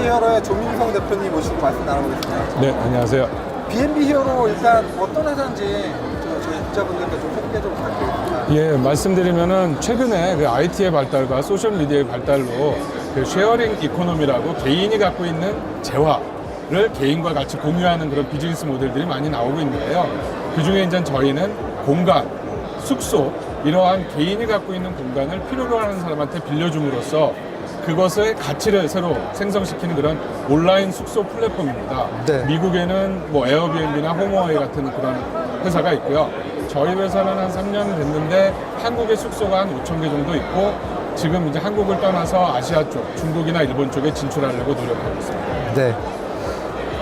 히어로의 조민성 대표님 모시고 말씀 나눠보겠습니다. 네, 안녕하세요. B&B 히어로 일단 어떤 회사인지 저희 구독자분들께 좀 소개 좀 부탁드리겠습니다. 예, 말씀드리면은 최근에 그 IT의 발달과 소셜미디어의 발달로 그 쉐어링 이코노미라고 개인이 갖고 있는 재화를 개인과 같이 공유하는 그런 비즈니스 모델들이 많이 나오고 있는데요. 그 중에 이제 저희는 공간, 숙소, 이러한 개인이 갖고 있는 공간을 필요로 하는 사람한테 빌려줌으로써 그것의 가치를 새로 생성시키는 그런 온라인 숙소 플랫폼입니다. 네. 미국에는 뭐 에어비앤비나 홈어웨이 같은 그런 회사가 있고요. 저희 회사는 한 3년 됐는데 한국의 숙소가 한 5천 개 정도 있고 지금 이제 한국을 떠나서 아시아 쪽, 중국이나 일본 쪽에 진출하려고 노력하고 있습니다. 네.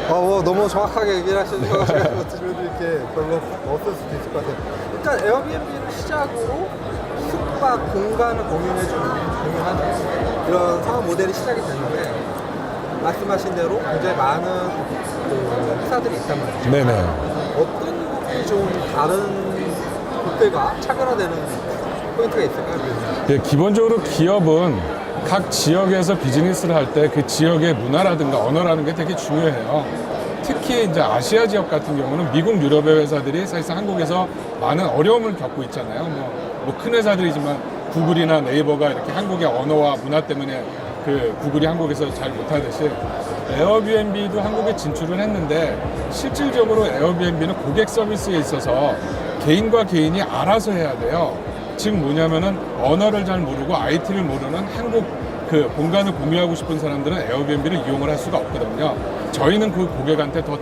너무 정확하게 얘기를 하셔서 들으면 이렇게 별로 없을 수도 있을 것 같아요. 일단 에어비앤비를 시작으로 숙박 공간을 공유하는 이런 사업 모델이 시작이 됐는데 말씀하신 대로 굉장히 많은 그 회사들이 있단 말이죠. 네네. 어떤 부분이 좀 다른 곳들과 차별화되는 포인트가 있을까요? 예, 기본적으로 기업은 각 지역에서 비즈니스를 할 때 그 지역의 문화라든가 언어라는 게 되게 중요해요. 특히 이제 아시아 지역 같은 경우는 미국, 유럽의 회사들이 사실상 한국에서 많은 어려움을 겪고 있잖아요. 뭐 큰 회사들이지만 구글이나 네이버가 이렇게 한국의 언어와 문화 때문에 그 구글이 한국에서 잘 못하듯이 에어비앤비도 한국에 진출을 했는데 실질적으로 에어비앤비는 고객 서비스에 있어서 개인과 개인이 알아서 해야 돼요. 즉 뭐냐면은 언어를 잘 모르고 IT를 모르는 한국 그 공간을 공유하고 싶은 사람들은 에어비앤비를 이용을 할 수가 없거든요. 저희는 그 고객한테 더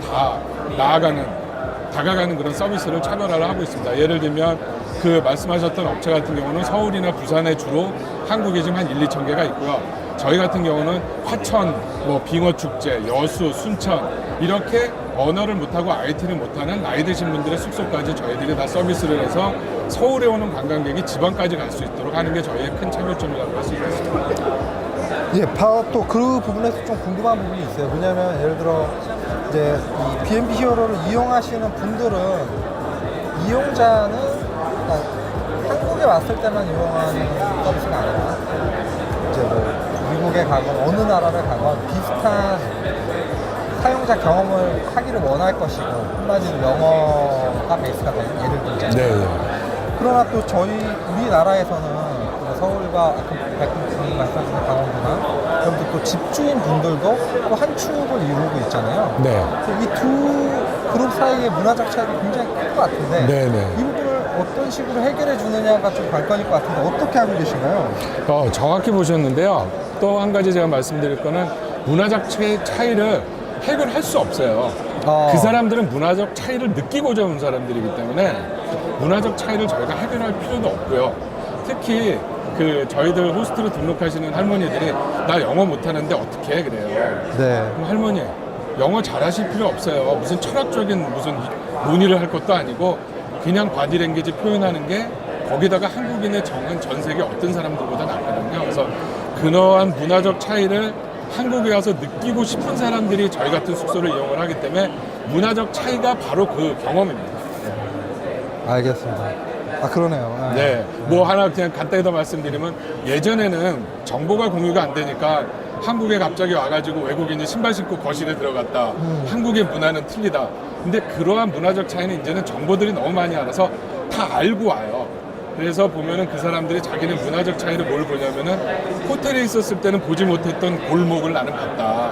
다가가는 그런 서비스를 차별화를 하고 있습니다. 예를 들면 그 말씀하셨던 업체 같은 경우는 서울이나 부산에 주로 한국에 지금 한 1, 2천 개가 있고요. 저희 같은 경우는 화천, 뭐 빙어축제, 여수, 순천 이렇게 언어를 못하고 IT를 못하는 나이 드신 분들의 숙소까지 저희들이 다 서비스를 해서 서울에 오는 관광객이 지방까지 갈 수 있도록 하는 게 저희의 큰 차별점이라고 할 수 있겠습니다. 예, 또 그 부분에서 좀 궁금한 부분이 있어요. 왜냐하면 예를 들어 이제 이 B&B 히어로를 이용하시는 분들은 이용자는 그러니까 한국에 왔을 때만 이용하는 서비스가 아니라 이제 뭐 미국에 가건 어느 나라를 가건 비슷한 사용자 경험을 하기를 원할 것이고 한마디로 영어가 베이스가 되는 예를 들자면 네. 그러나 또 우리나라에서는 서울과 백분이 말씀하신 강원도나 그리고 또 집주인 분들도 또 한 축을 이루고 있잖아요. 네. 이 두 그룹 사이의 문화적 차이가 굉장히 클 것 같은데 네네. 이 부분을 어떤 식으로 해결해 주느냐가 좀 관건일 것 같은데 어떻게 하고 계신가요? 정확히 보셨는데요. 또 한 가지 제가 말씀드릴 거는 문화적 차이를 해결할 수 없어요. 그 사람들은 문화적 차이를 느끼고자 온 사람들이기 때문에 문화적 차이를 저희가 해결할 필요도 없고요. 특히 그 저희들 호스트로 등록하시는 할머니들이 나 영어 못하는데 어떻게 해 그래요. 네. 그럼 할머니 영어 잘하실 필요 없어요. 무슨 철학적인 무슨 논의를 할 것도 아니고 그냥 바디랭귀지 표현하는 게 거기다가 한국인의 정은 전 세계 어떤 사람들보다 낫거든요. 그래서 그러한 문화적 차이를 한국에 와서 느끼고 싶은 사람들이 저희 같은 숙소를 이용을 하기 때문에 문화적 차이가 바로 그 경험입니다. 알겠습니다. 그러네요. 네. 뭐 하나 그냥 간단히 더 말씀드리면 예전에는 정보가 공유가 안 되니까 한국에 갑자기 와가지고 외국인이 신발 신고 거실에 들어갔다. 한국의 문화는 틀리다. 근데 그러한 문화적 차이는 이제는 정보들이 너무 많이 알아서 다 알고 와요. 그래서 보면은 그 사람들이 자기는 문화적 차이를 뭘 보냐면은 호텔에 있었을 때는 보지 못했던 골목을 나는 봤다.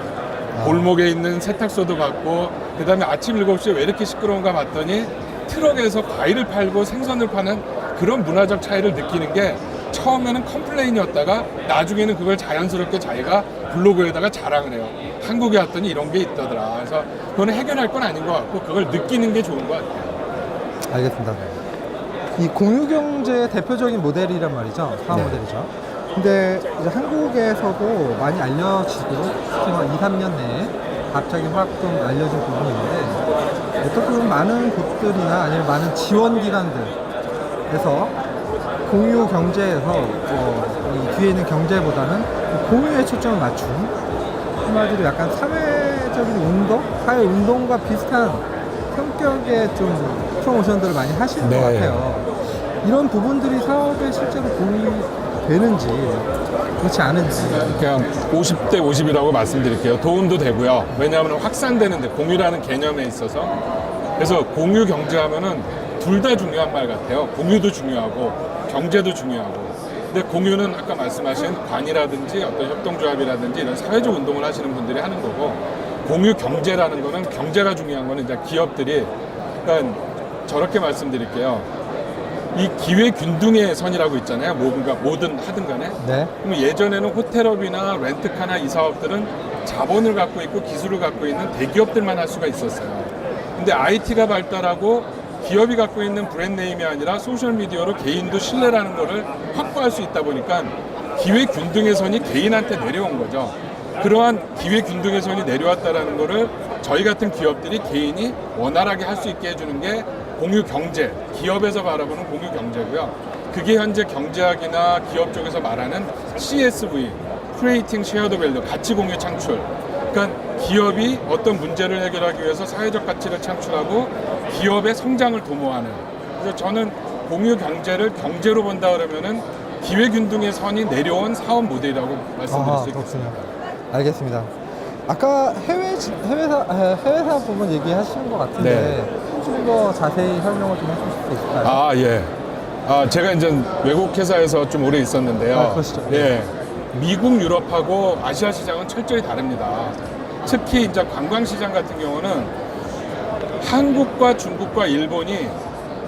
골목에 있는 세탁소도 봤고 그다음에 아침 7시에 왜 이렇게 시끄러운가 봤더니 트럭에서 과일을 팔고 생선을 파는 그런 문화적 차이를 느끼는 게 처음에는 컴플레인이었다가 나중에는 그걸 자연스럽게 자기가 블로그에다가 자랑을 해요. 한국에 왔더니 이런 게 있더라. 그래서 그거는 해결할 건 아닌 것 같고 그걸 느끼는 게 좋은 것 같아요. 알겠습니다. 이 공유경제의 대표적인 모델이란 말이죠. 사업 모델이죠. 근데 이제 한국에서도 많이 알려지고 특히 한 2, 3년 내에 갑자기 확 좀 알려진 부분이 있는데 어떻게 보면 많은 곳들이나 아니면 많은 지원기관들에서 공유 경제에서 이 뒤에 있는 경제보다는 공유에 초점을 맞춘 한마디로 약간 사회적인 운동, 사회 운동과 비슷한 성격의 좀 프로모션들을 많이 하시는 것 같아요. 이런 부분들이 사업에 실제로 도움이 되는지 그렇지 않은지. 그냥 50대 50이라고 말씀드릴게요. 도움도 되고요. 왜냐하면 확산되는데 공유라는 개념에 있어서. 그래서 공유 경제하면은 둘 다 중요한 말 같아요. 공유도 중요하고 경제도 중요하고. 근데 공유는 아까 말씀하신 관이라든지 어떤 협동조합이라든지 이런 사회적 운동을 하시는 분들이 하는 거고, 공유 경제라는 거는 경제가 중요한 거는 이제 기업들이, 그러니까 저렇게 말씀드릴게요. 이 기회 균등의 선이라고 있잖아요. 뭔가 뭐든 하든 간에. 네. 그럼 예전에는 호텔업이나 렌트카나 이 사업들은 자본을 갖고 있고 기술을 갖고 있는 대기업들만 할 수가 있었어요. 근데 IT가 발달하고 기업이 갖고 있는 브랜드네임이 아니라 소셜미디어로 개인도 신뢰라는 거를 확보할 수 있다 보니까 기회 균등의 선이 개인한테 내려온 거죠. 그러한 기회 균등의 선이 내려왔다라는 거를 저희 같은 기업들이 개인이 원활하게 할 수 있게 해주는 게 공유 경제, 기업에서 바라보는 공유 경제고요. 그게 현재 경제학이나 기업 쪽에서 말하는 CSV, Creating Shared Value, 가치 공유 창출. 그러니까 기업이 어떤 문제를 해결하기 위해서 사회적 가치를 창출하고 기업의 성장을 도모하는. 그래서 저는 공유 경제를 경제로 본다 그러면은 기회 균등의 선이 내려온 사업 모델이라고 말씀드릴 수 있겠습니다. 알겠습니다. 아까 해외 사업 부분 얘기하시는 것 같은데 좀 더 자세히 설명을 좀 해주실 수 있을까요? 아, 예. 제가 이제 외국 회사에서 좀 오래 있었는데요. 그러시죠. 예. 미국, 유럽하고 아시아 시장은 철저히 다릅니다. 특히 이제 관광 시장 같은 경우는 한국과 중국과 일본이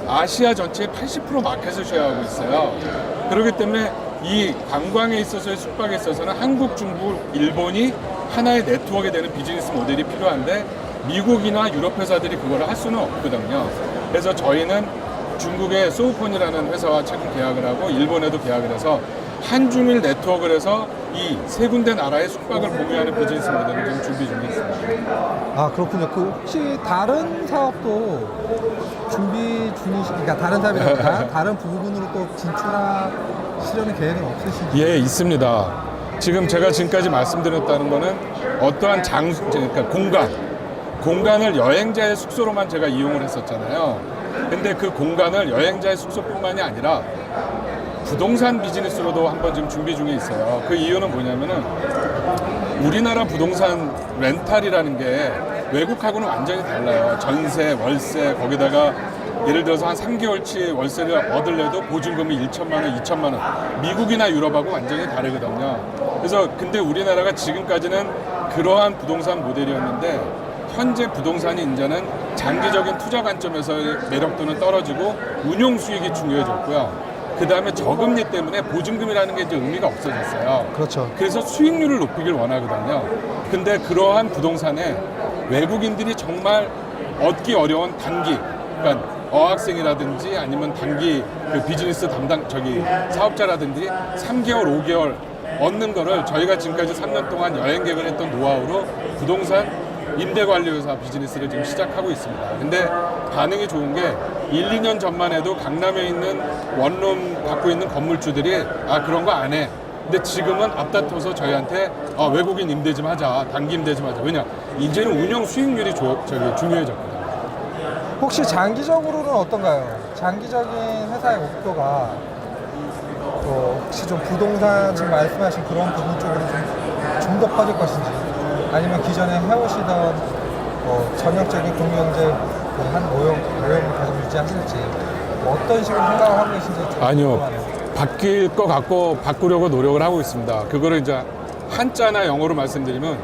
아시아 전체의 80% 마켓을 쉐어하고 있어요. 그렇기 때문에 이 관광에 있어서의 숙박에 있어서는 한국, 중국, 일본이 하나의 네트워크가 되는 비즈니스 모델이 필요한데 미국이나 유럽 회사들이 그거를 할 수는 없거든요. 그래서 저희는 중국의 소우폰이라는 회사와 최근 계약을 하고 일본에도 계약을 해서 한중일 네트워크를 해서 이 세 군데 나라의 숙박을 공유하는 비즈니스 모델을 지금 준비 중에 있습니다. 아, 그렇군요. 그 혹시 다른 사업도 준비 중이시니까 다른 사업이나 다른 부분으로 또 진출하시려는 계획은 없으신지? 예, 있습니다. 지금 제가 지금까지 말씀드렸다는 거는 어떠한 장소, 그러니까 공간을 여행자의 숙소로만 제가 이용을 했었잖아요. 근데 그 공간을 여행자의 숙소뿐만이 아니라 부동산 비즈니스로도 한번 지금 준비 중에 있어요. 그 이유는 뭐냐면은 우리나라 부동산 렌탈이라는 게 외국하고는 완전히 달라요. 전세, 월세, 거기다가 예를 들어서 한 3개월치 월세를 얻으려도 보증금이 1천만 원, 2천만 원. 미국이나 유럽하고 완전히 다르거든요. 그래서 근데 우리나라가 지금까지는 그러한 부동산 모델이었는데 현재 부동산이 이제는 장기적인 투자 관점에서의 매력도는 떨어지고 운용 수익이 중요해졌고요. 그 다음에 저금리 때문에 보증금이라는 게 이제 의미가 없어졌어요. 그렇죠. 그래서 수익률을 높이길 원하거든요. 근데 그러한 부동산에 외국인들이 정말 얻기 어려운 단기, 그러니까 어학생이라든지 아니면 단기 그 비즈니스 사업자라든지 3개월, 5개월 얻는 거를 저희가 지금까지 3년 동안 여행객을 했던 노하우로 부동산 임대관리회사 비즈니스를 지금 시작하고 있습니다. 근데 반응이 좋은 게 1, 2년 전만 해도 강남에 있는 원룸 갖고 있는 건물주들이 그런 거 안 해. 근데 지금은 앞다퉈서 저희한테 외국인 임대 좀 하자, 단기 임대 좀 하자. 왜냐? 이제는 운영 수익률이 중요해졌거든요. 혹시 장기적으로는 어떤가요? 장기적인 회사의 목표가 혹시 좀 부동산 지금 말씀하신 그런 부분 쪽으로 좀 더 퍼질 것인지 아니면 기존에 해오시던 전형적인 공유경제 한 모형을 계속 유지하실지 어떤 식으로 생각을 하고 계신지 좀 아니요. 궁금하네요. 바뀔 것 같고 바꾸려고 노력을 하고 있습니다. 그거를 이제 한자나 영어로 말씀드리면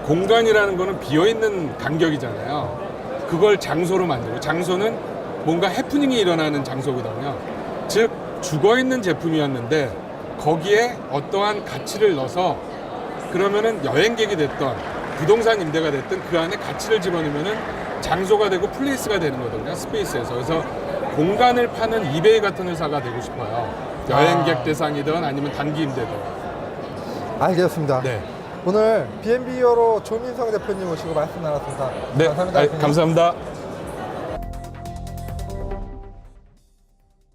공간이라는 거는 비어있는 간격이잖아요. 그걸 장소로 만들고 장소는 뭔가 해프닝이 일어나는 장소거든요. 즉 죽어있는 제품이었는데 거기에 어떠한 가치를 넣어서 그러면은 여행객이 됐던 부동산 임대가 됐든 그 안에 가치를 집어넣으면은 장소가 되고 플레이스가 되는 거거든요. 스페이스에서. 그래서 공간을 파는 이베이 같은 회사가 되고 싶어요. 여행객 대상이든 아니면 단기 임대든. 알겠습니다. 네. 오늘 B&B 히어로 조민성 대표님 모시고 말씀 나눴습니다. 네. 감사합니다. 대표님. 감사합니다.